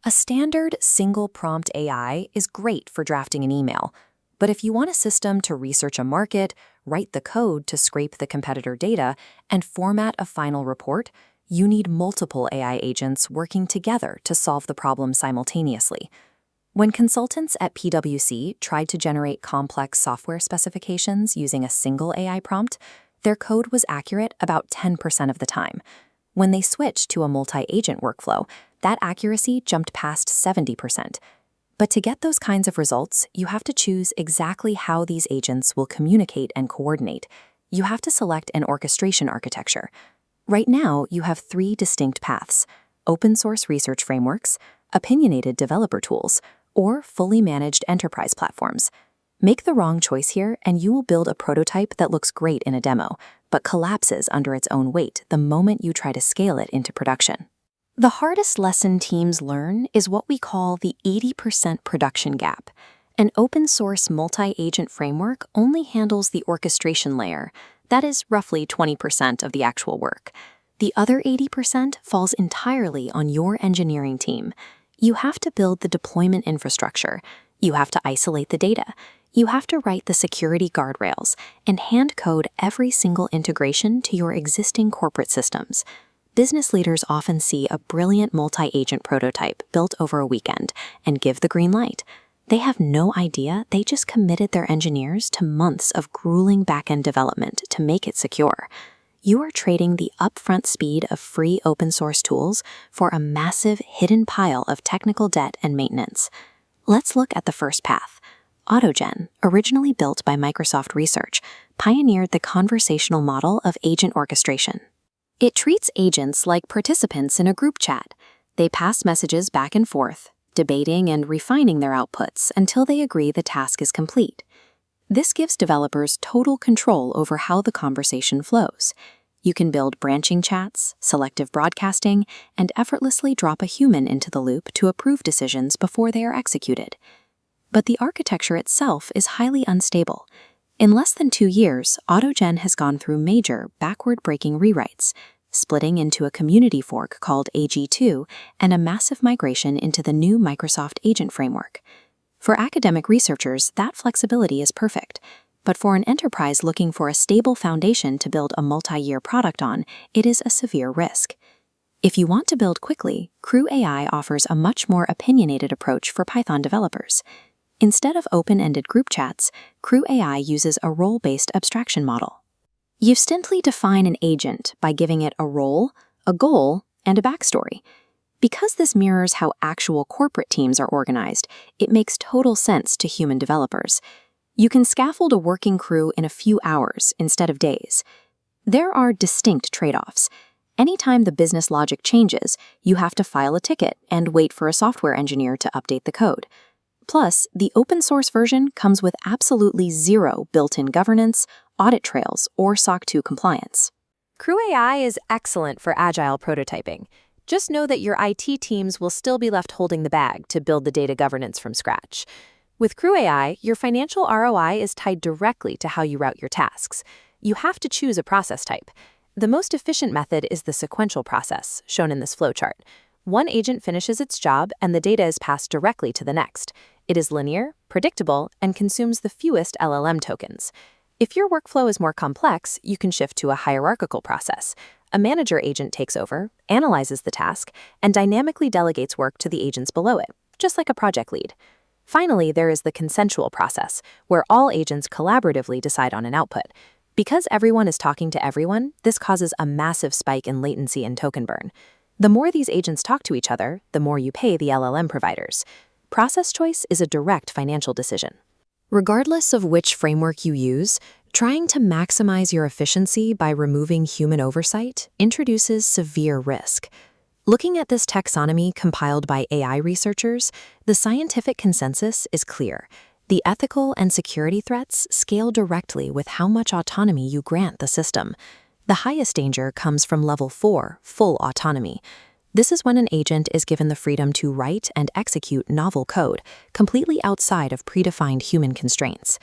A standard single-prompt AI is great for drafting an email, but if you want a system to research a market, write the code to scrape the competitor data, and format a final report, you need multiple AI agents working together to solve the problem simultaneously. When consultants at PwC tried to generate complex software specifications using a single AI prompt, their code was accurate about 10% of the time. When they switched to a multi-agent workflow, that accuracy jumped past 70%. But to get those kinds of results, you have to choose exactly how these agents will communicate and coordinate. You have to select an orchestration architecture. Right now, you have three distinct paths: open-source research frameworks, opinionated developer tools, or fully managed enterprise platforms. Make the wrong choice here, and you will build a prototype that looks great in a demo, but collapses under its own weight the moment you try to scale it into production. The hardest lesson teams learn is what we call the 80% production gap. An open-source multi-agent framework only handles the orchestration layer. That is roughly 20% of the actual work. The other 80% falls entirely on your engineering team. You have to build the deployment infrastructure. You have to isolate the data. You have to write the security guardrails and hand code every single integration to your existing corporate systems. Business leaders often see a brilliant multi-agent prototype built over a weekend and give the green light. They have no idea they just committed their engineers to months of grueling back-end development to make it secure. You are trading the upfront speed of free open-source tools for a massive hidden pile of technical debt and maintenance. Let's look at the first path. AutoGen, originally built by Microsoft Research, pioneered the conversational model of agent orchestration. It treats agents like participants in a group chat. They pass messages back and forth, debating and refining their outputs until they agree the task is complete. This gives developers total control over how the conversation flows. You can build branching chats, selective broadcasting, and effortlessly drop a human into the loop to approve decisions before they are executed. But the architecture itself is highly unstable. In less than 2 years, AutoGen has gone through major, backward-breaking rewrites, splitting into a community fork called AG2 and a massive migration into the new Microsoft Agent Framework. For academic researchers, that flexibility is perfect. But for an enterprise looking for a stable foundation to build a multi-year product on, it is a severe risk. If you want to build quickly, Crew AI offers a much more opinionated approach for Python developers. Instead of open-ended group chats, Crew AI uses a role-based abstraction model. You instantly define an agent by giving it a role, a goal, and a backstory. Because this mirrors how actual corporate teams are organized, it makes total sense to human developers. You can scaffold a working crew in a few hours instead of days. There are distinct trade-offs. Anytime the business logic changes, you have to file a ticket and wait for a software engineer to update the code. Plus, the open-source version comes with absolutely zero built-in governance, audit trails, or SOC 2 compliance. Crew AI is excellent for agile prototyping. Just know that your IT teams will still be left holding the bag to build the data governance from scratch. With Crew AI, your financial ROI is tied directly to how you route your tasks. You have to choose a process type. The most efficient method is the sequential process, shown in this flowchart. One agent finishes its job and the data is passed directly to the next. It is linear, predictable, and consumes the fewest LLM tokens. If your workflow is more complex, you can shift to a hierarchical process. A manager agent takes over, analyzes the task, and dynamically delegates work to the agents below it, just like a project lead. Finally, there is the consensual process, where all agents collaboratively decide on an output. Because everyone is talking to everyone, this causes a massive spike in latency and token burn. The more these agents talk to each other, the more you pay the LLM providers. Process choice is a direct financial decision. Regardless of which framework you use, trying to maximize your efficiency by removing human oversight introduces severe risk. Looking at this taxonomy compiled by AI researchers, the scientific consensus is clear. The ethical and security threats scale directly with how much autonomy you grant the system. The highest danger comes from level 4, full autonomy. This is when an agent is given the freedom to write and execute novel code, completely outside of predefined human constraints.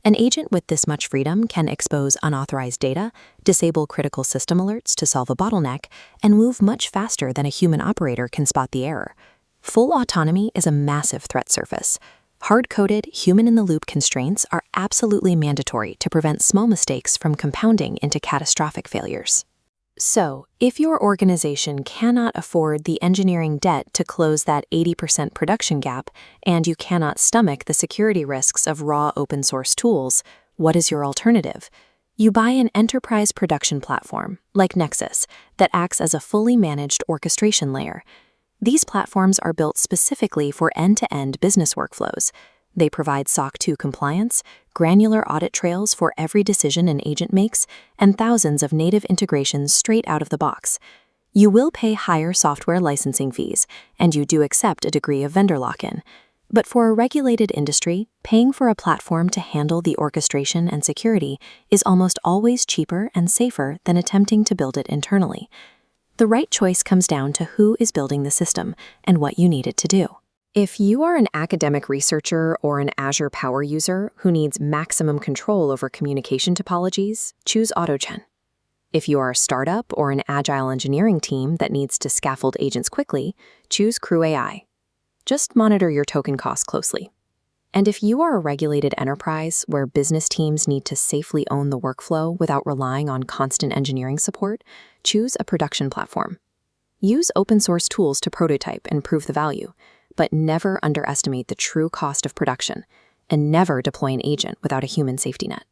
An agent with this much freedom can expose unauthorized data, disable critical system alerts to solve a bottleneck, and move much faster than a human operator can spot the error. Full autonomy is a massive threat surface. Hard-coded, human-in-the-loop constraints are absolutely mandatory to prevent small mistakes from compounding into catastrophic failures. So, if your organization cannot afford the engineering debt to close that 80% production gap, and you cannot stomach the security risks of raw open-source tools, what is your alternative? You buy an enterprise production platform, like Nexus, that acts as a fully managed orchestration layer. These platforms are built specifically for end-to-end business workflows. They provide SOC 2 compliance, granular audit trails for every decision an agent makes, and thousands of native integrations straight out of the box. You will pay higher software licensing fees, and you do accept a degree of vendor lock-in. But for a regulated industry, paying for a platform to handle the orchestration and security is almost always cheaper and safer than attempting to build it internally. The right choice comes down to who is building the system and what you need it to do. If you are an academic researcher or an Azure power user who needs maximum control over communication topologies, choose AutoGen. If you are a startup or an agile engineering team that needs to scaffold agents quickly, choose Crew AI. Just monitor your token costs closely. And if you are a regulated enterprise where business teams need to safely own the workflow without relying on constant engineering support, choose a production platform. Use open-source tools to prototype and prove the value, but never underestimate the true cost of production, and never deploy an agent without a human safety net.